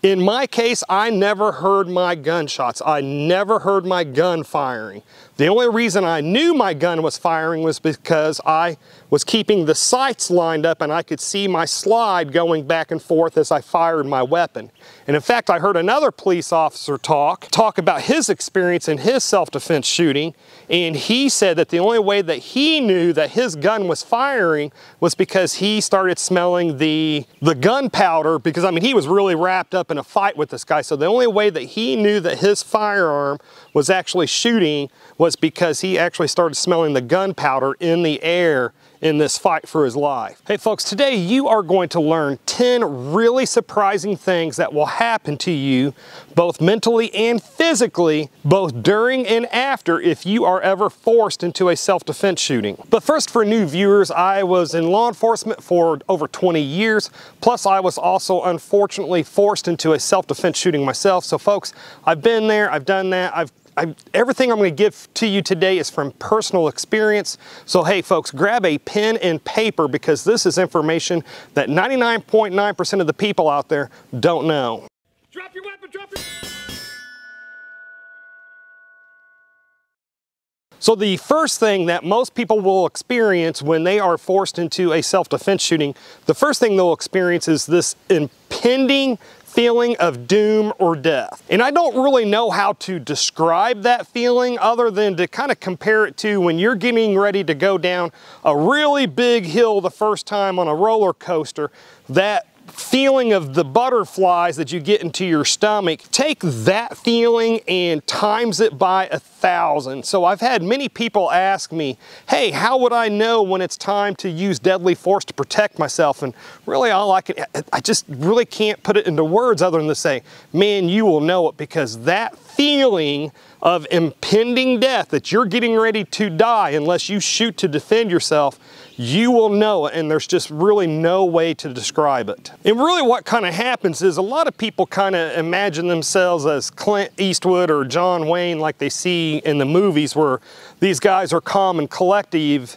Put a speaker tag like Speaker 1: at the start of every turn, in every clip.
Speaker 1: In my case, I never heard my gunshots. I never heard my gun firing. The only reason I knew my gun was firing was because I was keeping the sights lined up and I could see my slide going back and forth as I fired my weapon. And in fact, I heard another police officer talk about his experience in his self-defense shooting, and he said that the only way that he knew that his gun was firing was because he started smelling the gunpowder, because I mean he was really wrapped up in a fight with this guy. So the only way that he knew that his firearm was actually shooting was because he actually started smelling the gunpowder in the air in this fight for his life. Hey folks, today you are going to learn 10 really surprising things that will happen to you both mentally and physically, both during and after, if you are ever forced into a self-defense shooting. But first, for new viewers, I was in law enforcement for over 20 years, plus I was also unfortunately forced into a self-defense shooting myself. So folks, I've been there, I've done that, everything I'm going to give to you today is from personal experience. So hey folks, grab a pen and paper because this is information that 99.9% of the people out there don't know. Drop your weapon, drop your... So the first thing that most people will experience when they are forced into a self-defense shooting, the first thing they'll experience is this impending feeling of doom or death. And I don't really know how to describe that feeling other than to kind of compare it to when you're getting ready to go down a really big hill the first time on a roller coaster. That feeling of the butterflies that you get into your stomach, take that feeling and times it by 1,000. So I've had many people ask me, hey, how would I know when it's time to use deadly force to protect myself? And really I just really can't put it into words other than to say, man, you will know it, because that feeling of impending death, that you're getting ready to die unless you shoot to defend yourself, you will know it, and there's just really no way to describe it. And really what kind of happens is a lot of people kind of imagine themselves as Clint Eastwood or John Wayne, like they see in the movies, where these guys are calm and collected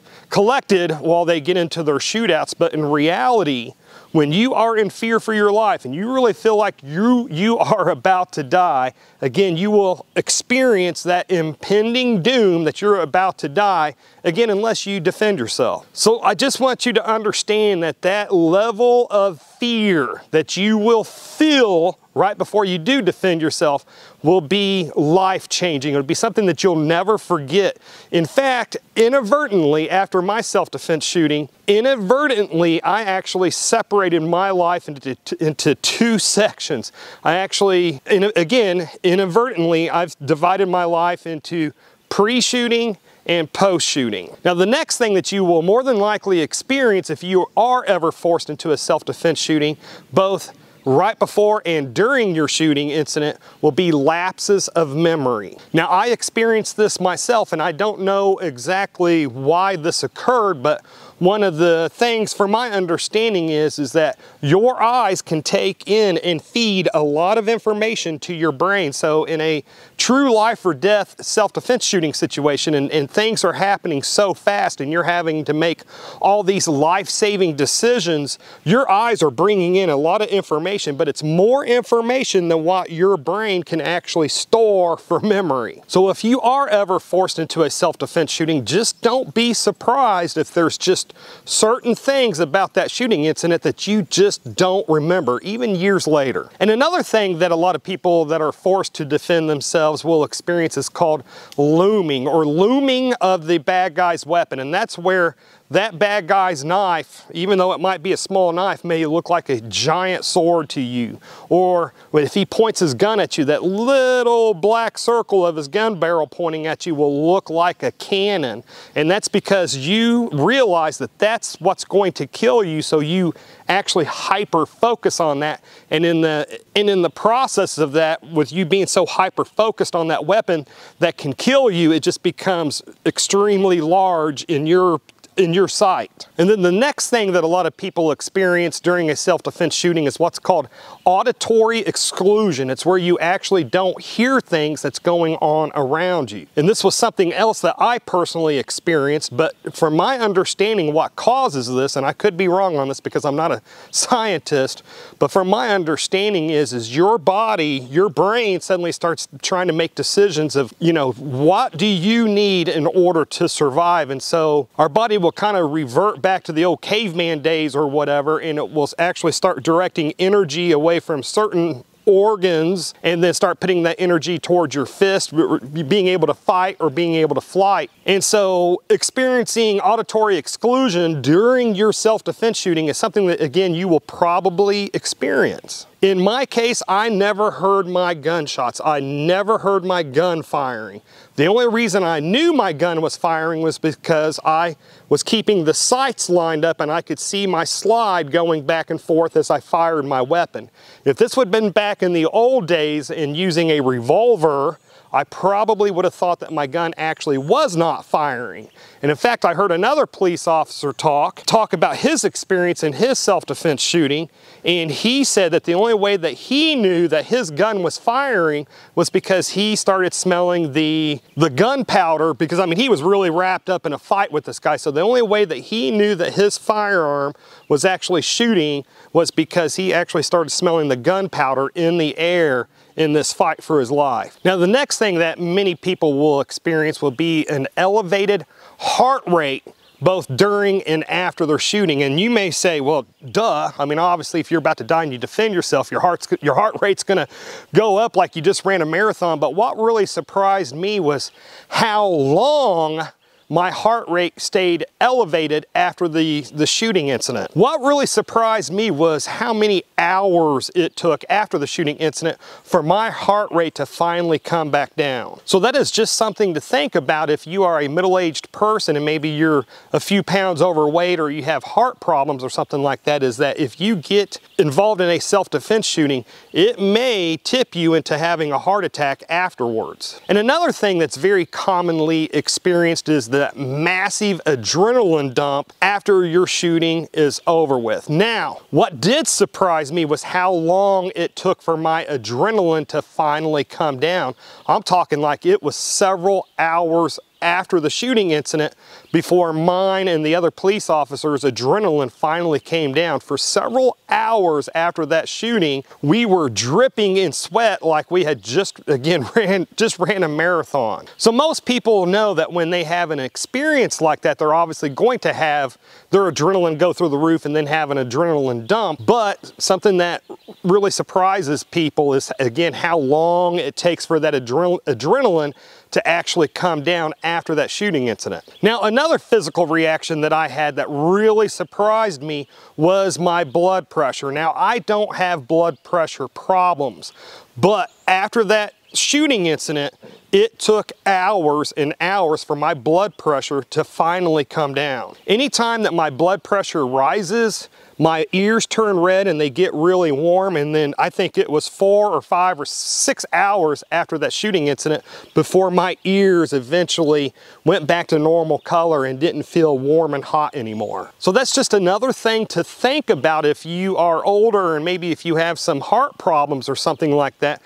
Speaker 1: while they get into their shootouts. But in reality, when you are in fear for your life and you really feel like you are about to die, again, you will experience that impending doom that you're about to die, again, unless you defend yourself. So I just want you to understand that that level of fear that you will feel right before you do defend yourself will be life-changing. It'll be something that you'll never forget. In fact, inadvertently, after my self-defense shooting, inadvertently, I actually separated my life into two sections. I actually, again, inadvertently, I've divided my life into pre-shooting and post-shooting. Now, the next thing that you will more than likely experience if you are ever forced into a self-defense shooting, both right before and during your shooting incident, will be lapses of memory. Now, I experienced this myself, and I don't know exactly why this occurred, but one of the things from my understanding is that your eyes can take in and feed a lot of information to your brain. So in a true life or death self-defense shooting situation, and things are happening so fast and you're having to make all these life-saving decisions, your eyes are bringing in a lot of information, but it's more information than what your brain can actually store for memory. So if you are ever forced into a self-defense shooting, just don't be surprised if there's just certain things about that shooting incident that you just don't remember, even years later. And another thing that a lot of people that are forced to defend themselves will experience is called looming, or looming of the bad guy's weapon. And that's where that bad guy's knife, even though it might be a small knife, may look like a giant sword to you. Or if he points his gun at you, that little black circle of his gun barrel pointing at you will look like a cannon. And that's because you realize that that's what's going to kill you, so you actually hyper focus on that. And in the process of that, with you being so hyper focused on that weapon that can kill you, it just becomes extremely large in your in your sight. And then the next thing that a lot of people experience during a self-defense shooting is what's called auditory exclusion. It's where you actually don't hear things that's going on around you. And this was something else that I personally experienced, but from my understanding what causes this, and I could be wrong on this because I'm not a scientist, but from my understanding is your body, your brain suddenly starts trying to make decisions of, you know, what do you need in order to survive? And so our body will kind of revert back to the old caveman days or whatever, and it will actually start directing energy away from certain organs and then start putting that energy towards your fist, being able to fight or being able to flight. And so experiencing auditory exclusion during your self-defense shooting is something that, again, you will probably experience. In my case, I never heard my gunshots. I never heard my gun firing. The only reason I knew my gun was firing was because I was keeping the sights lined up and I could see my slide going back and forth as I fired my weapon. If this would have been back in the old days and using a revolver, I probably would have thought that my gun actually was not firing. And in fact, I heard another police officer talk about his experience in his self-defense shooting, and he said that the only way that he knew that his gun was firing was because he started smelling the gunpowder, because I mean, he was really wrapped up in a fight with this guy. So the only way that he knew that his firearm was actually shooting was because he actually started smelling the gunpowder in the air in this fight for his life. Now, the next thing that many people will experience will be an elevated heart rate both during and after their shooting. And you may say, well, duh. I mean, obviously, if you're about to die and you defend yourself, your heart rate's gonna go up like you just ran a marathon. But what really surprised me was how long my heart rate stayed elevated after the shooting incident. What really surprised me was how many hours it took after the shooting incident for my heart rate to finally come back down. So that is just something to think about if you are a middle-aged person and maybe you're a few pounds overweight or you have heart problems or something like that, is that if you get involved in a self-defense shooting, it may tip you into having a heart attack afterwards. And another thing that's very commonly experienced is that massive adrenaline dump after your shooting is over with. Now, what did surprise me was how long it took for my adrenaline to finally come down. I'm talking like it was several hours after the shooting incident before mine and the other police officers' adrenaline finally came down. For several hours after that shooting, we were dripping in sweat like we had just ran a marathon. So most people know that when they have an experience like that, they're obviously going to have their adrenaline go through the roof and then have an adrenaline dump. But something that really surprises people is, again, how long it takes for that adrenaline to actually come down after that shooting incident. Now, another physical reaction that I had that really surprised me was my blood pressure. Now, I don't have blood pressure problems, but after that shooting incident, it took hours and hours for my blood pressure to finally come down. Anytime that my blood pressure rises, my ears turn red and they get really warm, and then I think it was 4 or 5 or 6 hours after that shooting incident before my ears eventually went back to normal color and didn't feel warm and hot anymore. So that's just another thing to think about if you are older and maybe if you have some heart problems or something like that.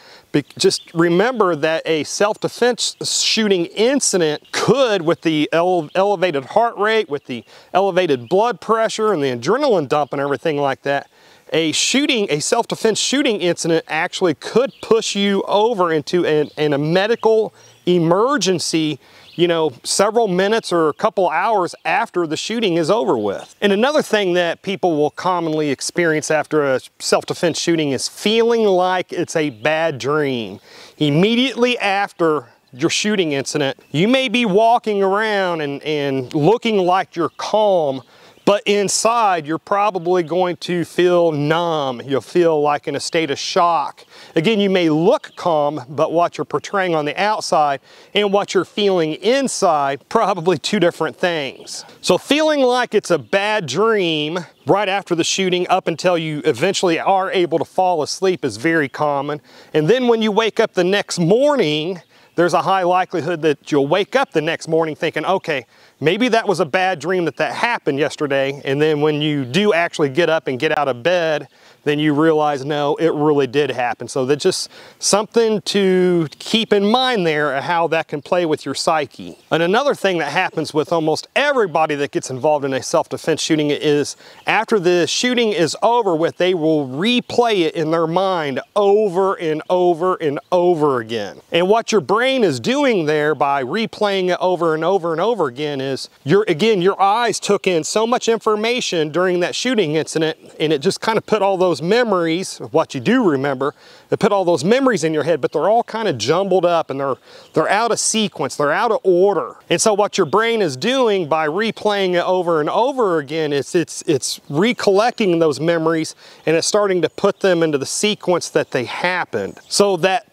Speaker 1: Just remember that a self-defense shooting incident could, with the elevated heart rate, with the elevated blood pressure and the adrenaline dump and everything like that, a self-defense shooting incident actually could push you over into a medical emergency, you know, several minutes or a couple hours after the shooting is over with. And another thing that people will commonly experience after a self-defense shooting is feeling like it's a bad dream. Immediately after your shooting incident, you may be walking around and looking like you're calm, but inside you're probably going to feel numb. You'll feel like in a state of shock. Again, you may look calm, but what you're portraying on the outside and what you're feeling inside, probably two different things. So feeling like it's a bad dream right after the shooting up until you eventually are able to fall asleep is very common. And then when you wake up the next morning, there's a high likelihood that you'll wake up the next morning thinking, okay, maybe that was a bad dream that happened yesterday, and then when you do actually get up and get out of bed, then you realize, no, it really did happen. So that's just something to keep in mind there, how that can play with your psyche. And another thing that happens with almost everybody that gets involved in a self-defense shooting is after the shooting is over with, they will replay it in their mind over and over and over again. And what your brain is doing there by replaying it over and over and over again is, your eyes took in so much information during that shooting incident, and it just kind of put all those memories, what you do remember, it put all those memories in your head, but they're all kind of jumbled up and they're out of sequence, they're out of order. And so what your brain is doing by replaying it over and over again is it's recollecting those memories, and it's starting to put them into the sequence that they happened. So that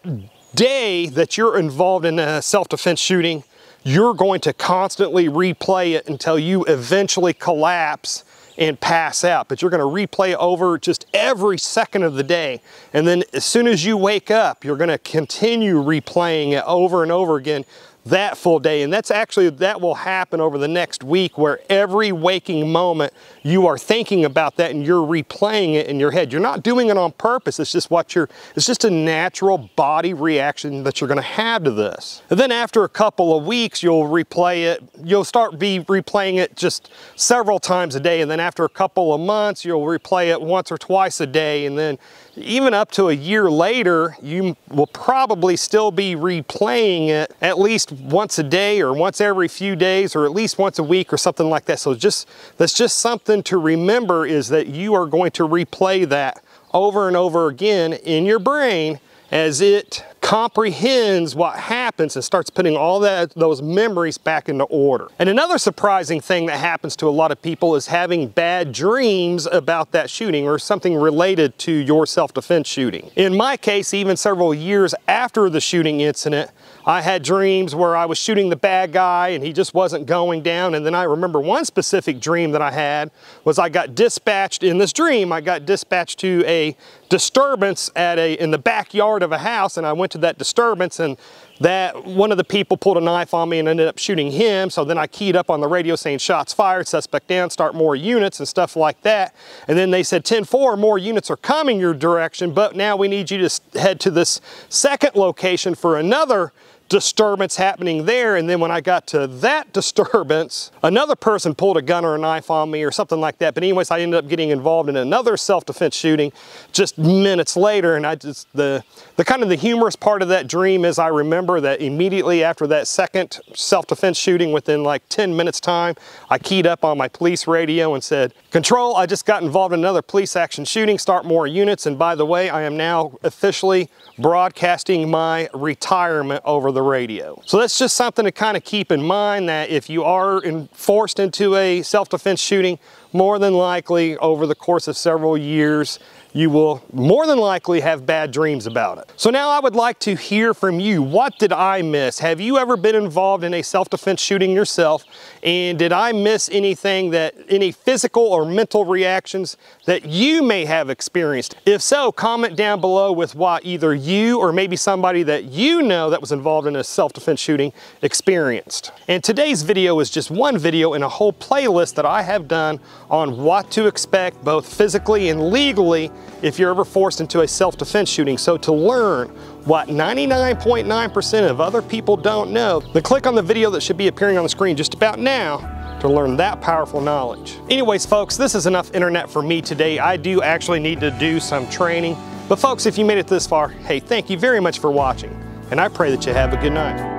Speaker 1: day that you're involved in a self-defense shooting, you're going to constantly replay it until you eventually collapse and pass out. But you're going to replay over just every second of the day. And then as soon as you wake up, you're going to continue replaying it over and over again that full day. And that will happen over the next week, where every waking moment you are thinking about that and you're replaying it in your head. You're not doing it on purpose. It's just a natural body reaction that you're going to have to this. And then after a couple of weeks, you'll replay it. You'll start replaying it just several times a day. And then after a couple of months, you'll replay it once or twice a day. And then even up to a year later, you will probably still be replaying it at least once a day, or once every few days, or at least once a week, or something like that. So that's just something to remember, is that you are going to replay that over and over again in your brain as it comprehends what happens and starts putting all those memories back into order. And another surprising thing that happens to a lot of people is having bad dreams about that shooting, or something related to your self-defense shooting. In my case, even several years after the shooting incident, I had dreams where I was shooting the bad guy and he just wasn't going down. And then I remember one specific dream that I had was I got dispatched in this dream. I got dispatched to a disturbance in the backyard of a house, and I went to that disturbance, and that one of the people pulled a knife on me and ended up shooting him. So then I keyed up on the radio saying shots fired, suspect down, start more units and stuff like that. And then they said 10-4, more units are coming your direction, but now we need you to head to this second location for another disturbance happening there. And then when I got to that disturbance, another person pulled a gun or a knife on me or something like that. But anyways, I ended up getting involved in another self-defense shooting just minutes later. And the kind of the humorous part of that dream is I remember that immediately after that second self-defense shooting, within like 10 minutes time, I keyed up on my police radio and said, "Control, I just got involved in another police action shooting, start more units. And by the way, I am now officially broadcasting my retirement over the radio." So that's just something to kind of keep in mind, that if you are forced into a self-defense shooting, more than likely over the course of several years, you will more than likely have bad dreams about it. So now I would like to hear from you. What did I miss? Have you ever been involved in a self-defense shooting yourself? And did I miss anything, any physical or mental reactions that you may have experienced? If so, comment down below with what either you or maybe somebody that you know that was involved in a self-defense shooting experienced. And today's video is just one video in a whole playlist that I have done on what to expect both physically and legally if you're ever forced into a self-defense shooting. So to learn what 99.9% of other people don't know, then click on the video that should be appearing on the screen just about now to learn that powerful knowledge. Anyways, folks, this is enough internet for me today. I do actually need to do some training. But folks, if you made it this far, hey, thank you very much for watching, and I pray that you have a good night.